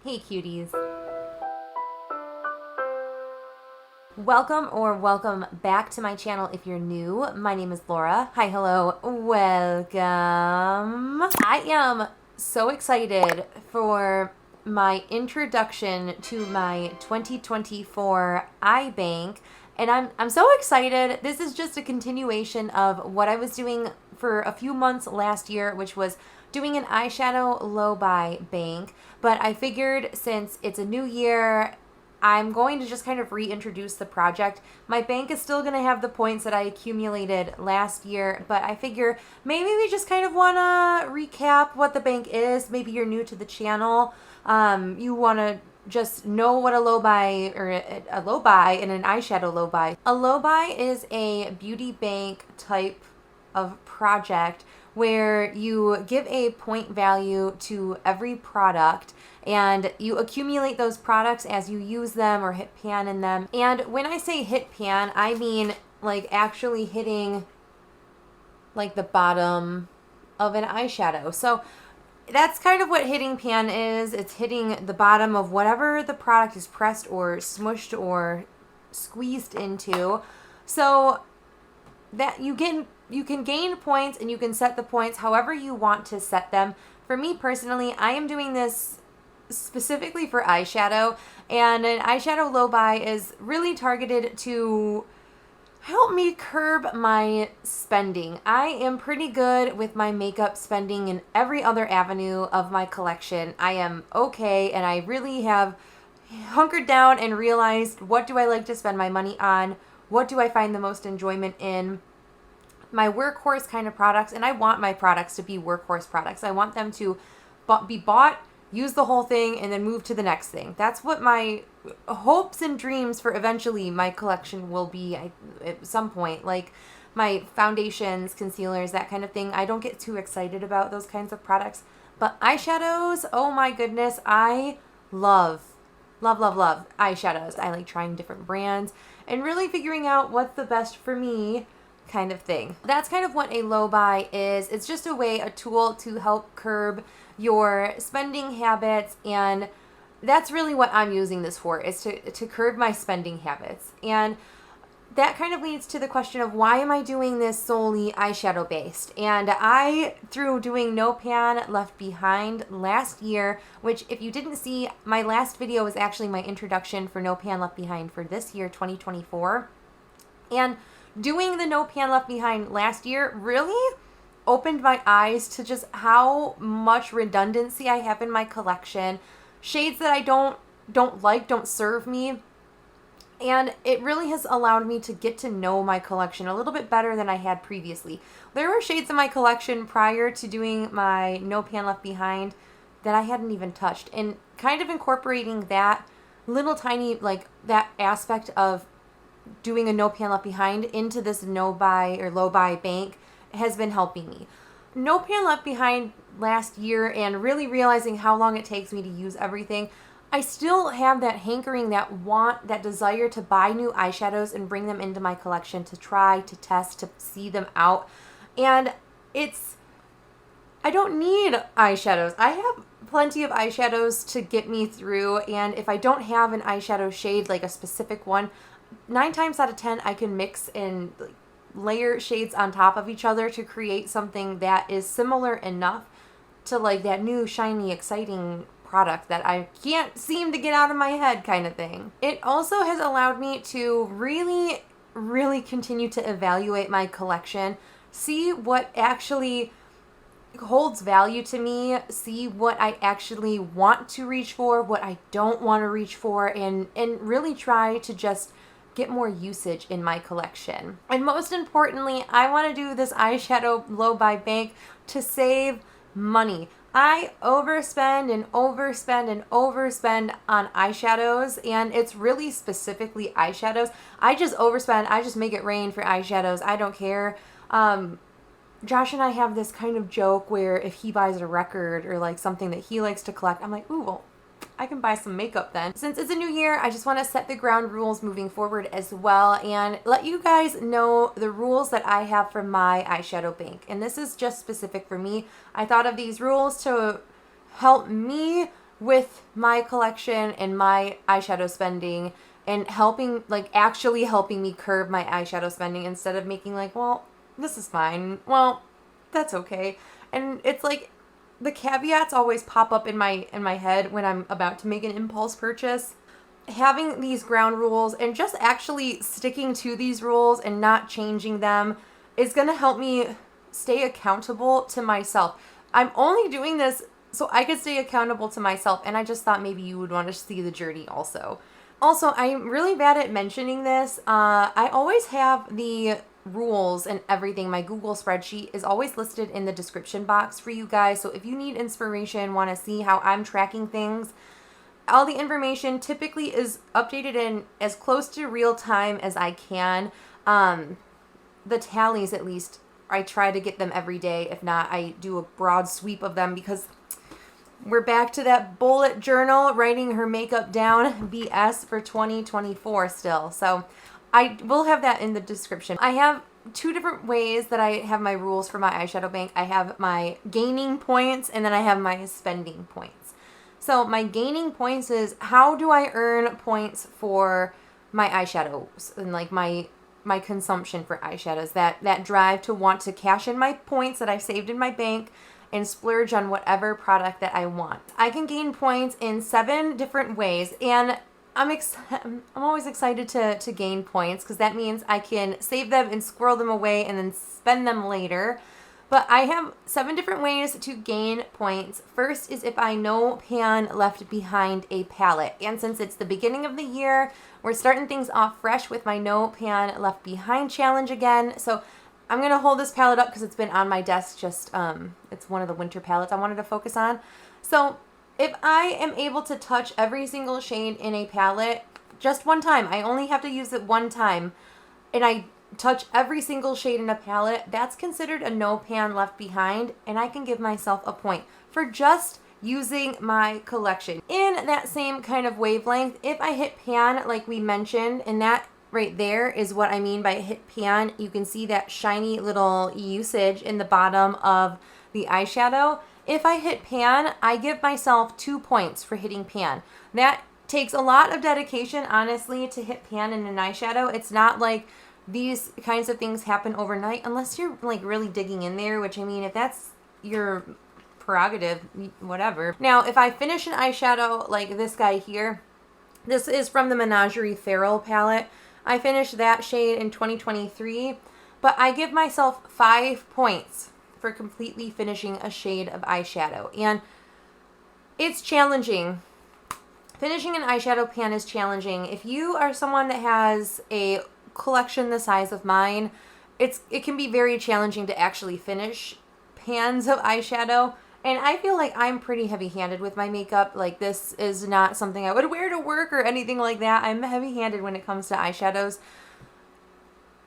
Hey cuties. Welcome back to my channel if you're new. My name is Laura. Hi, hello, welcome. I am so excited for my introduction to my 2024 eye bank, and I'm so excited. This is just a continuation of what I was doing for a few months last year, which was doing an eyeshadow low-buy bank. But I figured since it's a new year, I'm going to just kind of reintroduce the project. My bank is still going to have the points that I accumulated last year, but I figure maybe we just kind of want to recap what the bank is. Maybe you're new to the channel. You want to just know what a low buy or a low buy and an eyeshadow low buy. A low buy is a beauty bank type of project where you give a point value to every product and you accumulate those products as you use them or hit pan in them. And when I say hit pan, I mean like actually hitting like the bottom of an eyeshadow. So that's kind of what hitting pan is. It's hitting the bottom of whatever the product is pressed or smushed or squeezed into. So that you can gain points and you can set the points however you want to set them. For me personally, I am doing this specifically for eyeshadow, and an eyeshadow low buy is really targeted to help me curb my spending. I am pretty good with my makeup spending in every other avenue of my collection. I am okay, and I really have hunkered down and realized what do I like to spend my money on, what do I find the most enjoyment in. My workhorse kind of products, and I want my products to be workhorse products. I want them to be bought, use the whole thing, and then move to the next thing. That's what my hopes and dreams for eventually my collection will be at some point. Like my foundations, concealers, that kind of thing. I don't get too excited about those kinds of products. But eyeshadows, oh my goodness, I love eyeshadows. I like trying different brands and really figuring out what's the best for me kind of thing. That's kind of what a low buy is. It's just a tool to help curb your spending habits, and that's really what I'm using this for, is to curb my spending habits. And that kind of leads to the question of why am I doing this solely eyeshadow based? And I, through doing No Pan Left Behind last year, which if you didn't see, my last video was actually my introduction for No Pan Left Behind for this year, 2024. And doing the No Pan Left Behind last year really opened my eyes to just how much redundancy I have in my collection. Shades that I don't like, don't serve me. And it really has allowed me to get to know my collection a little bit better than I had previously. There were shades in my collection prior to doing my No Pan Left Behind that I hadn't even touched. And kind of incorporating that little tiny, like that aspect of doing a No Pan Left Behind into this no buy or low buy bank has been helping me. No Pan Left Behind last year, and really realizing how long it takes me to use everything, I still have that hankering, that want, that desire to buy new eyeshadows and bring them into my collection to try, to test, to see them out. And I don't need eyeshadows. I have plenty of eyeshadows to get me through, and if I don't have an eyeshadow shade, like a specific one, 9 times out of 10 I can mix and layer shades on top of each other to create something that is similar enough to like that new shiny exciting product that I can't seem to get out of my head kind of thing. It also has allowed me to really continue to evaluate my collection, see what actually holds value to me, see what I actually want to reach for, what I don't want to reach for, and really try to just get more usage in my collection. And most importantly, I want to do this eyeshadow low buy bank to save money. I overspend on eyeshadows, and it's really specifically eyeshadows. I just overspend. I just make it rain for eyeshadows. I don't care. Josh and I have this kind of joke where if he buys a record or like something that he likes to collect, I'm like, ooh, well, I can buy some makeup then. Since it's a new year, I just want to set the ground rules moving forward as well and let you guys know the rules that I have for my eyeshadow bank. And this is just specific for me. I thought of these rules to help me with my collection and my eyeshadow spending, and helping, like, actually helping me curb my eyeshadow spending instead of making like, well, this is fine, well, that's okay. And it's like the caveats always pop up in my head when I'm about to make an impulse purchase. Having these ground rules and just actually sticking to these rules and not changing them is going to help me stay accountable to myself. I'm only doing this so I could stay accountable to myself, and I just thought maybe you would want to see the journey also. Also, I'm really bad at mentioning this. I always have the rules and everything. My Google spreadsheet is always listed in the description box for you guys. So if you need inspiration, want to see how I'm tracking things, all the information typically is updated in as close to real time as I can. The tallies, at least, I try to get them every day. If not, I do a broad sweep of them, because we're back to that bullet journal, writing her makeup down BS for 2024 still. So I will have that in the description. I have two different ways that I have my rules for my eyeshadow bank. I have my gaining points, and then I have my spending points. So my gaining points is, how do I earn points for my eyeshadows and like my consumption for eyeshadows, that drive to want to cash in my points that I saved in my bank and splurge on whatever product that I want. I can gain points in 7 different ways, and I'm always excited to gain points, because that means I can save them and squirrel them away and then spend them later. But I have 7 different ways to gain points. First is if I no pan left behind a palette. And since it's the beginning of the year, we're starting things off fresh with my no pan left behind challenge again. So I'm going to hold this palette up because it's been on my desk, just, it's one of the winter palettes I wanted to focus on. So if I am able to touch every single shade in a palette just one time, I only have to use it one time, and I touch every single shade in a palette, that's considered a no pan left behind, and I can give myself a point for just using my collection. In that same kind of wavelength, if I hit pan like we mentioned, and that right there is what I mean by hit pan, you can see that shiny little usage in the bottom of the eyeshadow. If I hit pan, I give myself 2 points for hitting pan. That takes a lot of dedication, honestly, to hit pan in an eyeshadow. It's not like these kinds of things happen overnight, unless you're like really digging in there, which, I mean, if that's your prerogative, whatever. Now, if I finish an eyeshadow like this guy here, this is from the Menagerie Feral palette. I finished that shade in 2023, but I give myself 5 points for completely finishing a shade of eyeshadow. And it's challenging. Finishing an eyeshadow pan is challenging. If you are someone that has a collection the size of mine, it can be very challenging to actually finish pans of eyeshadow. And I feel like I'm pretty heavy-handed with my makeup. Like, this is not something I would wear to work or anything like that. I'm heavy-handed when it comes to eyeshadows.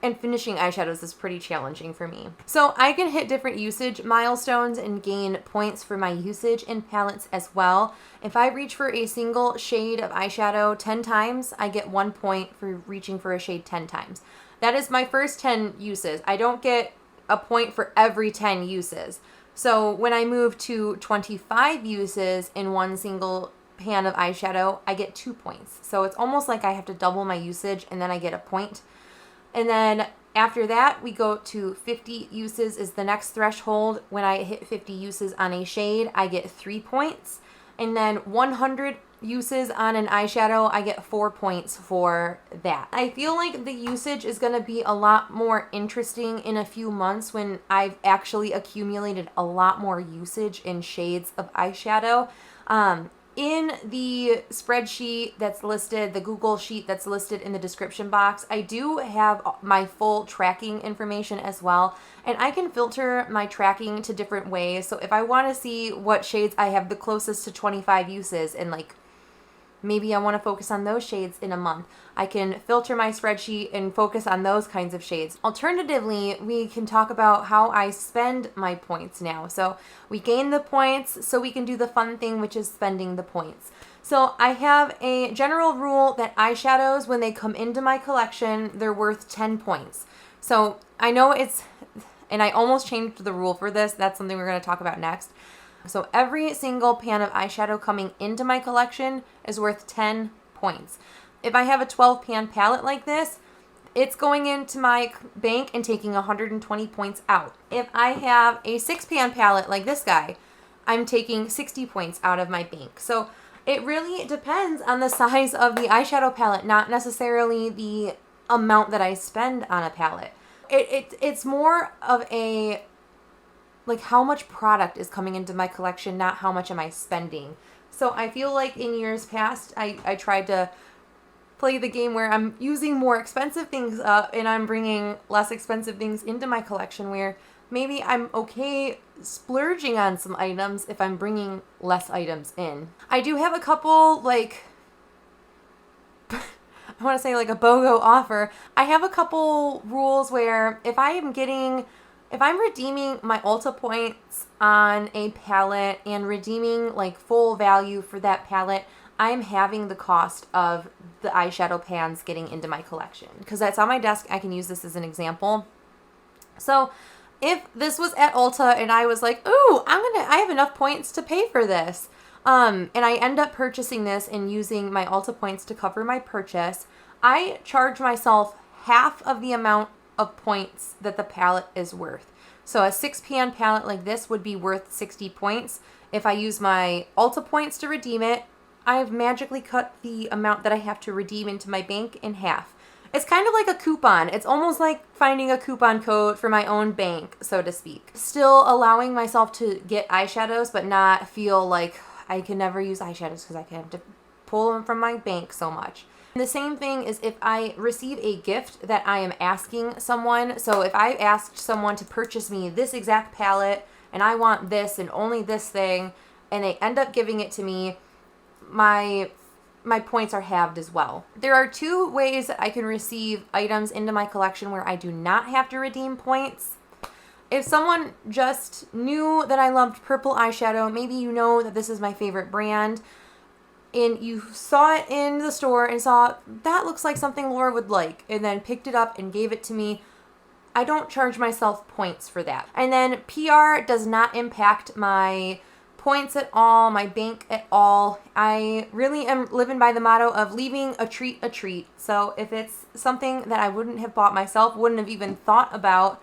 And finishing eyeshadows is pretty challenging for me. So I can hit different usage milestones and gain points for my usage in palettes as well. If I reach for a single shade of eyeshadow 10 times, I get 1 point for reaching for a shade 10 times. That is my first 10 uses. I don't get a point for every 10 uses. So when I move to 25 uses in one single pan of eyeshadow, I get 2 points. So it's almost like I have to double my usage and then I get a point. And then after that, we go to 50 uses is the next threshold. When I hit 50 uses on a shade, I get 3 points. And then 100 uses on an eyeshadow, I get 4 points for that. I feel like the usage is going to be a lot more interesting in a few months when I've actually accumulated a lot more usage in shades of eyeshadow. In the spreadsheet that's listed, the Google sheet that's listed in the description box, I do have my full tracking information as well. And I can filter my tracking to different ways. So if I want to see what shades I have the closest to 25 uses, and like maybe I want to focus on those shades in a month, I can filter my spreadsheet and focus on those kinds of shades. Alternatively, we can talk about how I spend my points now. So we gain the points so we can do the fun thing, which is spending the points. So I have a general rule that eyeshadows, when they come into my collection, they're worth 10 points. So I know it's, and I almost changed the rule for this. That's something we're going to talk about next. So every single pan of eyeshadow coming into my collection is worth 10 points. If I have a 12 pan palette like this, it's going into my bank and taking 120 points out. If I have a 6 pan palette like this guy, I'm taking 60 points out of my bank. So it really depends on the size of the eyeshadow palette, not necessarily the amount that I spend on a palette. It's more of a, like, how much product is coming into my collection, not how much am I spending. So I feel like in years past, I tried to play the game where I'm using more expensive things up and I'm bringing less expensive things into my collection, where maybe I'm okay splurging on some items if I'm bringing less items in. I do have a couple, like, I want to say like a BOGO offer. I have a couple rules where if I'm redeeming my Ulta points on a palette and redeeming like full value for that palette, I'm having the cost of the eyeshadow pans getting into my collection. Because that's on my desk, I can use this as an example. So if this was at Ulta and I was like, ooh, I have enough points to pay for this, and I end up purchasing this and using my Ulta points to cover my purchase, I charge myself half of the amount of points that the palette is worth. So a 6 pan palette like this would be worth 60 points. If I use my Ulta points to redeem it, I've magically cut the amount that I have to redeem into my bank in half. It's kind of like a coupon. It's almost like finding a coupon code for my own bank, so to speak. Still allowing myself to get eyeshadows, but not feel like I can never use eyeshadows because I have to pull them from my bank so much. The same thing is if I receive a gift that I am asking someone. So if I asked someone to purchase me this exact palette and I want this and only this thing, and they end up giving it to me, my points are halved as well. There are 2 ways that I can receive items into my collection where I do not have to redeem points. If someone just knew that I loved purple eyeshadow, maybe you know that this is my favorite brand, and you saw it in the store and saw, that looks like something Laura would like, and then picked it up and gave it to me, I don't charge myself points for that. And then PR does not impact my points at all, my bank at all. I really am living by the motto of leaving a treat a treat. So if it's something that I wouldn't have bought myself, wouldn't have even thought about,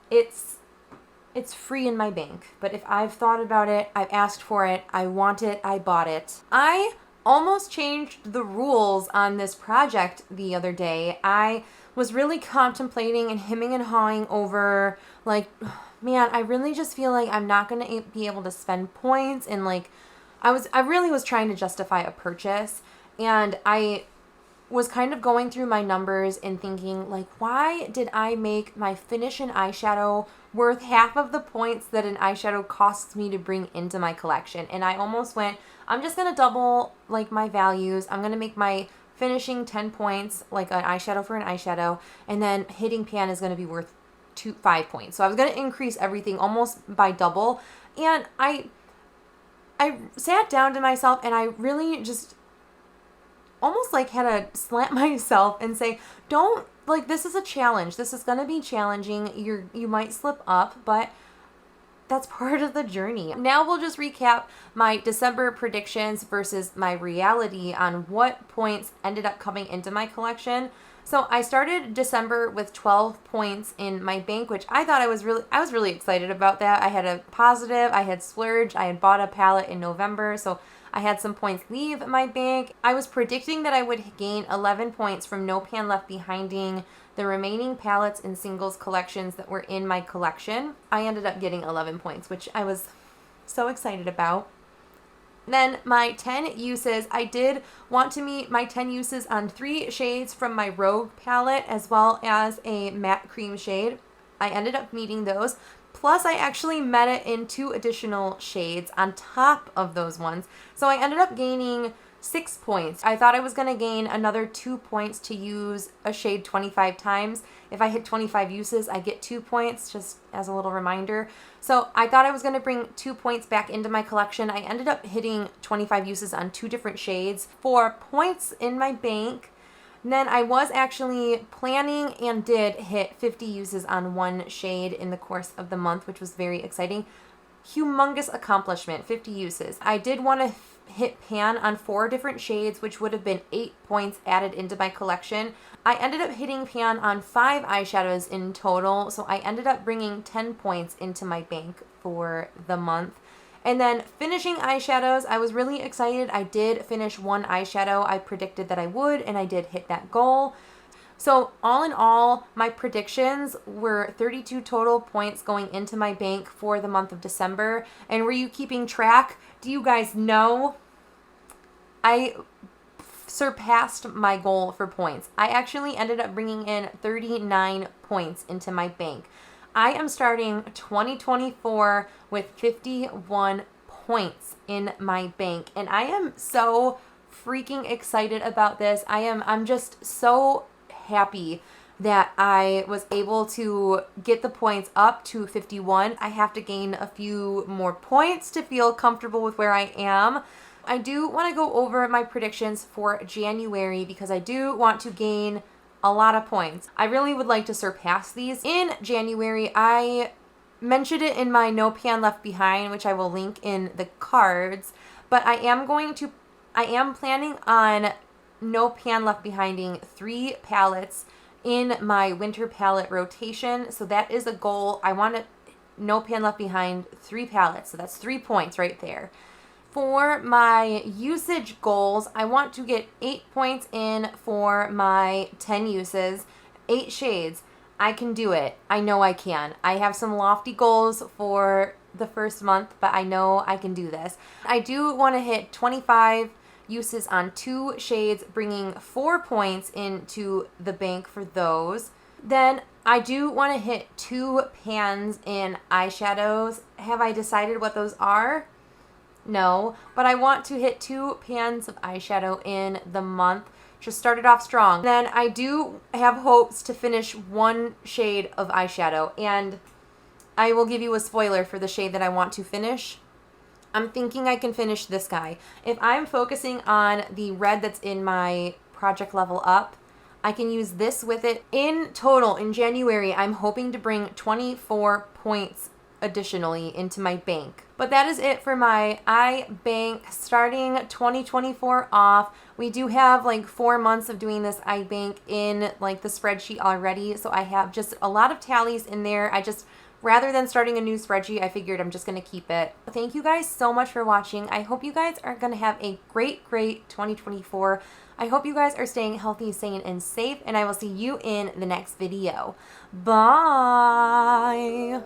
it's free in my bank. But if I've thought about it, I've asked for it, I want it, I bought it. I almost changed the rules on this project the other day. I was really contemplating and hemming and hawing over, like, man, I really just feel like I'm not going to be able to spend points, and like I really was trying to justify a purchase, and I was kind of going through my numbers and thinking, like, why did I make my finish an eyeshadow worth half of the points that an eyeshadow costs me to bring into my collection? And I almost went, I'm just going to double like my values. I'm going to make my finishing 10 points, like an eyeshadow for an eyeshadow, and then hitting pan is going to be worth 5 points. So I was going to increase everything almost by double. And I sat down to myself and I really just almost like had to slap myself and say, don't, like, this is a challenge. This is going to be challenging. You might slip up, but that's part of the journey. Now we'll just recap my December predictions versus my reality on what points ended up coming into my collection. So I started December with 12 points in my bank, which I thought I was really excited about that. I had a positive, I had splurged, I had bought a palette in November, so I had some points leave my bank. I was predicting that I would gain 11 points from No Pan Left Behinding the remaining palettes and singles collections that were in my collection. I ended up getting 11 points, which I was so excited about. Then my 10 uses, I did want to meet my 10 uses on 3 shades from my Rogue palette as well as a matte cream shade. I ended up meeting those. Plus, I actually met it in 2 additional shades on top of those ones. So I ended up gaining 6 points. I thought I was going to gain another 2 points to use a shade 25 times. If I hit 25 uses, I get 2 points, just as a little reminder. So I thought I was going to bring 2 points back into my collection. I ended up hitting 25 uses on 2 different shades for points in my bank. And then I was actually planning and did hit 50 uses on 1 shade in the course of the month, which was very exciting. humongous accomplishment, 50 uses. I did want to hit pan on 4 different shades, which would have been 8 points added into my collection. I ended up hitting pan on 5 eyeshadows in total, so I ended up bringing 10 points into my bank for the month. And then finishing eyeshadows, I was really excited. I did finish 1 eyeshadow. I predicted that I would, and I did hit that goal. So all in all, my predictions were 32 total points going into my bank for the month of December. And were you keeping track? Do you guys know? I surpassed my goal for points. I actually ended up bringing in 39 points into my bank. I am starting 2024 with 51 points in my bank, and I am so freaking excited about this. I'm just so happy that I was able to get the points up to 51. I have to gain a few more points to feel comfortable with where I am. I do want to go over my predictions for January because I do want to gain a lot of points. I really would like to surpass these. In January, I mentioned it in my No Pan Left Behind, which I will link in the cards, but I am planning on No Pan Left Behinding 3 palettes in my winter palette rotation. So that is a goal. I want to No Pan Left Behind 3 palettes. So that's 3 points right there. For my usage goals, I want to get 8 points in for my 10 uses, 8 shades. I can do it. I know I can. I have some lofty goals for the first month, but I know I can do this. I do want to hit 25 uses on 2 shades, bringing 4 points into the bank for those. Then I do want to hit 2 pans in eyeshadows. Have I decided what those are? No, but I want to hit 2 pans of eyeshadow in the month. Just started off strong. Then I do have hopes to finish 1 shade of eyeshadow, and I will give you a spoiler for the shade that I want to finish. I'm thinking I can finish this guy. If I'm focusing on the red that's in my Project Level Up, I can use this with it. In total, in January, I'm hoping to bring 24 points additionally into my bank. But that is it for my eye bank starting 2024 off. We do have like 4 months of doing this eye bank in like the spreadsheet already, so I have just a lot of tallies in there. Rather than starting a new spreadsheet, I figured I'm just going to keep it. Thank you guys so much for watching. I hope you guys are going to have a great 2024. I hope you guys are staying healthy, sane, and safe, and I will see you in the next video. Bye!